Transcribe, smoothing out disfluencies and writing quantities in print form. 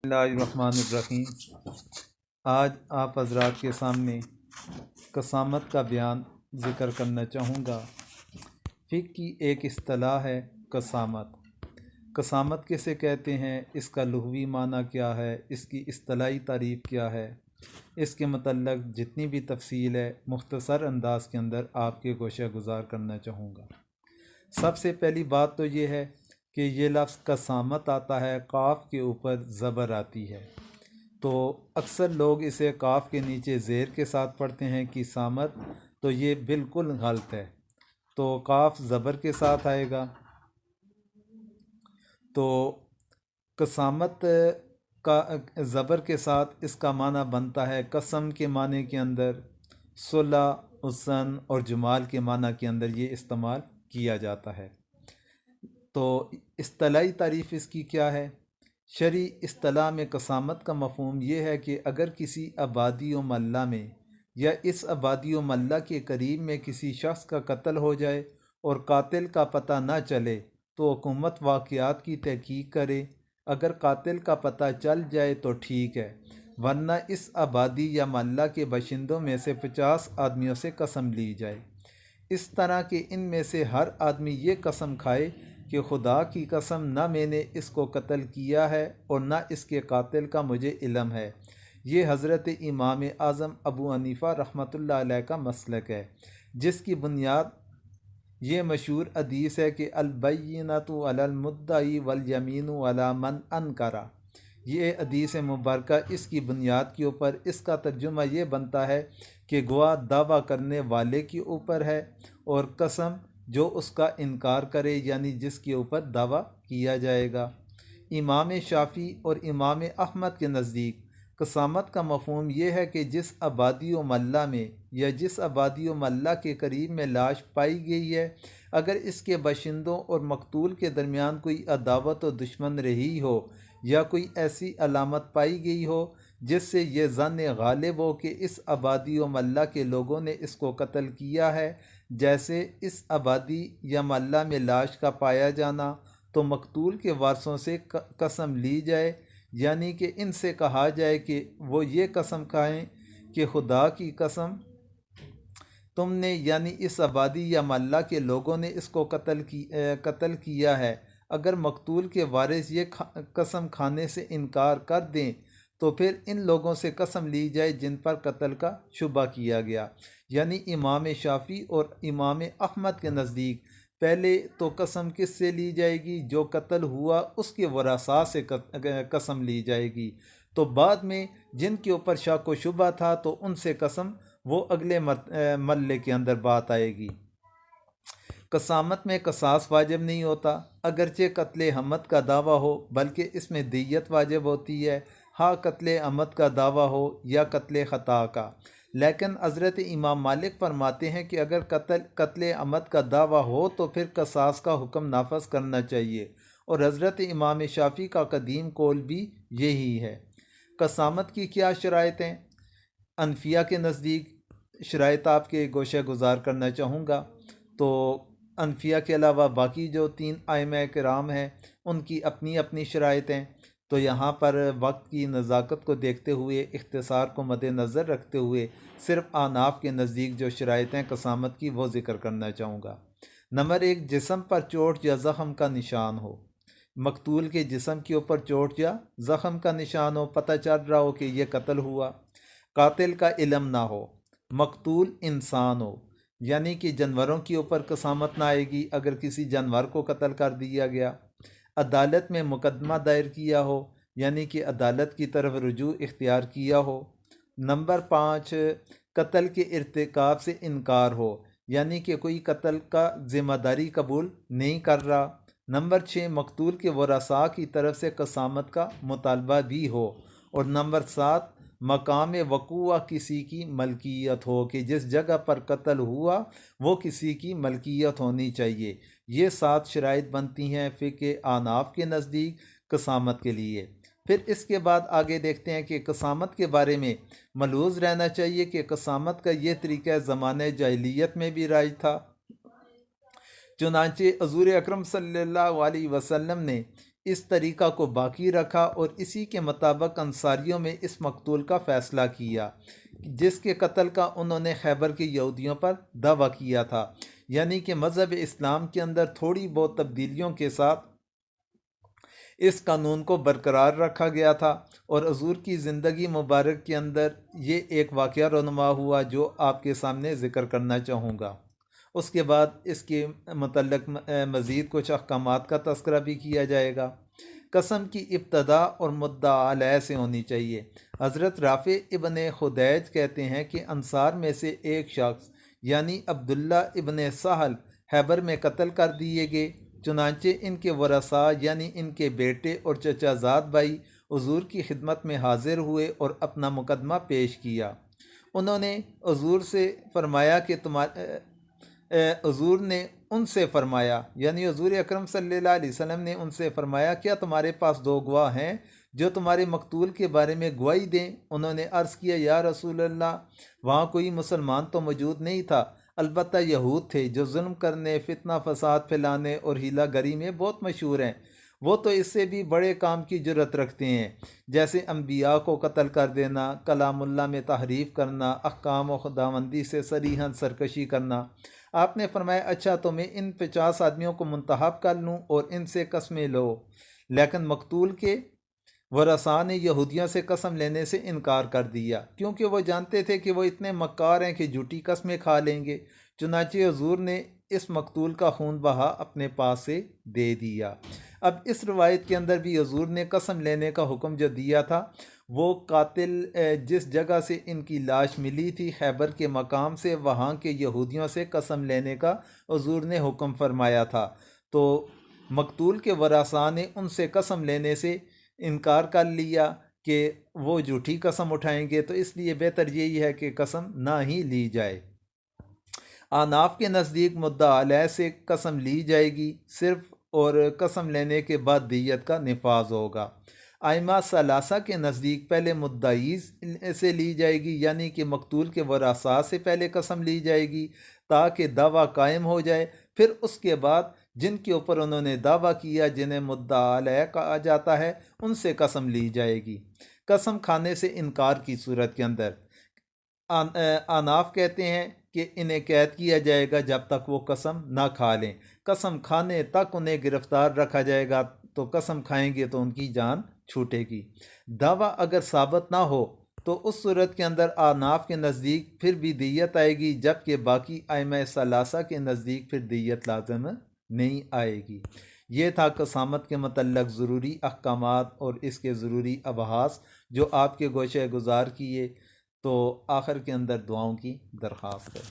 بسم اللہ الرحمن الرحیم۔ آج آپ حضرات کے سامنے قسامت کا بیان ذکر کرنا چاہوں گا۔ فقہ کی ایک اصطلاح ہے قسامت۔ قسامت کسے کہتے ہیں، اس کا لغوی معنی کیا ہے، اس کی اصطلاحی تعریف کیا ہے، اس کے متعلق جتنی بھی تفصیل ہے مختصر انداز کے اندر آپ کے گوشہ گزار کرنا چاہوں گا۔ سب سے پہلی بات تو یہ ہے کہ یہ لفظ قسامت آتا ہے، قاف کے اوپر زبر آتی ہے، تو اکثر لوگ اسے قاف کے نیچے زیر کے ساتھ پڑھتے ہیں قسامت، تو یہ بالکل غلط ہے۔ تو قاف زبر کے ساتھ آئے گا، تو قسامت کا زبر کے ساتھ اس کا معنی بنتا ہے قسم کے معنی کے اندر، صلح، حسن اور جمال کے معنی کے اندر یہ استعمال کیا جاتا ہے۔ تو اصطلاحی تعریف اس کی کیا ہے؟ شرعی اصطلاح میں قسامت کا مفہوم یہ ہے کہ اگر کسی آبادی و محلہ میں یا اس آبادی و محلہ کے قریب میں کسی شخص کا قتل ہو جائے اور قاتل کا پتہ نہ چلے تو حکومت واقعات کی تحقیق کرے۔ اگر قاتل کا پتہ چل جائے تو ٹھیک ہے، ورنہ اس آبادی یا محلہ کے باشندوں میں سے 50 آدمیوں سے قسم لی جائے، اس طرح کہ ان میں سے ہر آدمی یہ قسم کھائے کہ خدا کی قسم نہ میں نے اس کو قتل کیا ہے اور نہ اس کے قاتل کا مجھے علم ہے۔ یہ حضرت امام اعظم ابو حنیفہ رحمۃ اللہ علیہ کا مسلک ہے، جس کی بنیاد یہ مشہور حدیث ہے کہ البینۃ علی المدعی والیمین علی من انکر۔ یہ حدیث مبارکہ اس کی بنیاد کے اوپر اس کا ترجمہ یہ بنتا ہے کہ گواہ دعویٰ کرنے والے کے اوپر ہے اور قسم جو اس کا انکار کرے، یعنی جس کے اوپر دعویٰ کیا جائے گا۔ امام شافعی اور امام احمد کے نزدیک قسامت کا مفہوم یہ ہے کہ جس آبادی و محلہ میں یا جس آبادی و محلہ کے قریب میں لاش پائی گئی ہے، اگر اس کے باشندوں اور مقتول کے درمیان کوئی عداوت و دشمن رہی ہو یا کوئی ایسی علامت پائی گئی ہو جس سے یہ ظن غالب ہو کہ اس آبادی و محلہ کے لوگوں نے اس کو قتل کیا ہے، جیسے اس آبادی یا محلہ میں لاش کا پایا جانا، تو مقتول کے وارثوں سے قسم لی جائے، یعنی کہ ان سے کہا جائے کہ وہ یہ قسم کھائیں کہ خدا کی قسم تم نے، یعنی اس آبادی یا محلہ کے لوگوں نے اس کو قتل کیا ہے۔ اگر مقتول کے وارث یہ قسم کھانے سے انکار کر دیں تو پھر ان لوگوں سے قسم لی جائے جن پر قتل کا شبہ کیا گیا۔ یعنی امام شافعی اور امام احمد کے نزدیک پہلے تو قسم کس سے لی جائے گی؟ جو قتل ہوا اس کے ورثاء سے قسم لی جائے گی، تو بعد میں جن کے اوپر شک و شبہ تھا تو ان سے قسم وہ اگلے مرحلے کے اندر بات آئے گی۔ قسامت میں قصاص واجب نہیں ہوتا، اگرچہ قتل عمد کا دعویٰ ہو، بلکہ اس میں دیت واجب ہوتی ہے، ہاں قتل عمد کا دعویٰ ہو یا قتل خطا کا۔ لیکن حضرت امام مالک فرماتے ہیں کہ اگر قتل عمد کا دعویٰ ہو تو پھر قصاص کا حکم نافذ کرنا چاہیے، اور حضرت امام شافعی کا قدیم قول بھی یہی ہے۔ قسامت کی کیا شرائط ہیں؟ انفیہ کے نزدیک شرائط آپ کے گوشہ گزار کرنا چاہوں گا۔ تو انفیہ کے علاوہ باقی جو 3 ائمہ کرام ہیں ان کی اپنی اپنی شرائط ہیں، تو یہاں پر وقت کی نزاکت کو دیکھتے ہوئے، اختصار کو مد نظر رکھتے ہوئے صرف احناف کے نزدیک جو شرائط ہیں قسامت کی وہ ذکر کرنا چاہوں گا۔ نمبر 1، جسم پر چوٹ یا زخم کا نشان ہو۔ مقتول کے جسم کے اوپر چوٹ یا زخم کا نشان ہو، پتہ چل رہا ہو کہ یہ قتل ہوا۔ قاتل کا علم نہ ہو۔ مقتول انسان ہو، یعنی کہ جانوروں کے اوپر قسامت نہ آئے گی اگر کسی جانور کو قتل کر دیا گیا۔ عدالت میں مقدمہ دائر کیا ہو، یعنی کہ عدالت کی طرف رجوع اختیار کیا ہو۔ نمبر 5، قتل کے ارتکاب سے انکار ہو، یعنی کہ کوئی قتل کا ذمہ داری قبول نہیں کر رہا۔ نمبر 6، مقتول کے ورثاء کی طرف سے قسامت کا مطالبہ بھی ہو۔ اور نمبر 7، مقام وقوع کسی کی ملکیت ہو، کہ جس جگہ پر قتل ہوا وہ کسی کی ملکیت ہونی چاہیے۔ یہ 7 شرائط بنتی ہیں فقہ احناف کے نزدیک قسامت کے لیے۔ پھر اس کے بعد آگے دیکھتے ہیں کہ قسامت کے بارے میں ملحوظ رہنا چاہیے کہ قسامت کا یہ طریقہ زمانہ جاہلیت میں بھی رائج تھا، چنانچہ حضور اکرم صلی اللہ علیہ وسلم نے اس طریقہ کو باقی رکھا اور اسی کے مطابق انصاریوں میں اس مقتول کا فیصلہ کیا جس کے قتل کا انہوں نے خیبر کے یہودیوں پر دعویٰ کیا تھا، یعنی کہ مذہب اسلام کے اندر تھوڑی بہت تبدیلیوں کے ساتھ اس قانون کو برقرار رکھا گیا تھا، اور حضور کی زندگی مبارک کے اندر یہ ایک واقعہ رونما ہوا جو آپ کے سامنے ذکر کرنا چاہوں گا۔ اس کے بعد اس کے متعلق مزید کچھ احکامات کا تذکرہ بھی کیا جائے گا۔ قسم کی ابتدا اور مدعا علیہ سے ہونی چاہیے۔ حضرت رافع ابن خدیج کہتے ہیں کہ انصار میں سے ایک شخص یعنی عبداللہ ابن سہل خیبر میں قتل کر دیے گئے، چنانچہ ان کے ورثاء یعنی ان کے بیٹے اور چچا زاد بھائی حضور کی خدمت میں حاضر ہوئے اور اپنا مقدمہ پیش کیا۔ انہوں نے حضور سے فرمایا کہ حضور نے ان سے فرمایا یعنی حضور اکرم صلی اللہ علیہ وسلم نے ان سے فرمایا کیا تمہارے پاس دو گواہ ہیں جو تمہارے مقتول کے بارے میں گواہی دیں؟ انہوں نے عرض کیا یا رسول اللہ، وہاں کوئی مسلمان تو موجود نہیں تھا، البتہ یہود تھے جو ظلم کرنے، فتنہ فساد پھیلانے اور ہیلا گری میں بہت مشہور ہیں۔ وہ تو اس سے بھی بڑے کام کی جرت رکھتے ہیں، جیسے انبیاء کو قتل کر دینا، کلام اللہ میں تحریف کرنا، احکام و خداوندی سے صریحاً سرکشی کرنا۔ آپ نے فرمایا اچھا تو میں ان 50 آدمیوں کو منتخب کر لوں اور ان سے قسمیں لو، لیکن مقتول کے ورثاء نے یہودیوں سے قسم لینے سے انکار کر دیا کیونکہ وہ جانتے تھے کہ وہ اتنے مکار ہیں کہ جھوٹی قسمیں کھا لیں گے۔ چنانچہ حضور نے اس مقتول کا خون بہا اپنے پاس سے دے دیا۔ اب اس روایت کے اندر بھی حضور نے قسم لینے کا حکم جو دیا تھا، وہ قاتل جس جگہ سے ان کی لاش ملی تھی خیبر کے مقام سے، وہاں کے یہودیوں سے قسم لینے کا حضور نے حکم فرمایا تھا، تو مقتول کے ورثاء نے ان سے قسم لینے سے انکار کر لیا کہ وہ جھوٹی قسم اٹھائیں گے، تو اس لیے بہتر یہی ہے کہ قسم نہ ہی لی جائے۔ احناف کے نزدیک مدعا علیہ سے قسم لی جائے گی صرف، اور قسم لینے کے بعد دیت کا نفاذ ہوگا۔ ائمہ ثلاثہ کے نزدیک پہلے مدعی سے لی جائے گی، یعنی کہ مقتول کے ورثاء سے پہلے قسم لی جائے گی تاکہ دعویٰ قائم ہو جائے، پھر اس کے بعد جن کے اوپر انہوں نے دعویٰ کیا جنہیں مدعا علیہ کہا جاتا ہے ان سے قسم لی جائے گی۔ قسم کھانے سے انکار کی صورت کے اندر احناف کہتے ہیں کہ انہیں قید کیا جائے گا جب تک وہ قسم نہ کھا لیں، قسم کھانے تک انہیں گرفتار رکھا جائے گا، تو قسم کھائیں گے تو ان کی جان چھوٹے گی۔ دعویٰ اگر ثابت نہ ہو تو اس صورت کے اندر احناف کے نزدیک پھر بھی دیت آئے گی، جبکہ باقی ائمہ ثلاثہ کے نزدیک پھر دیت لازم نہیں آئے گی۔ یہ تھا قسامت کے متعلق ضروری احکامات اور اس کے ضروری ابحاث جو آپ کے گوشہ گزار کیے، تو آخر کے اندر دعاؤں کی درخواست ہے۔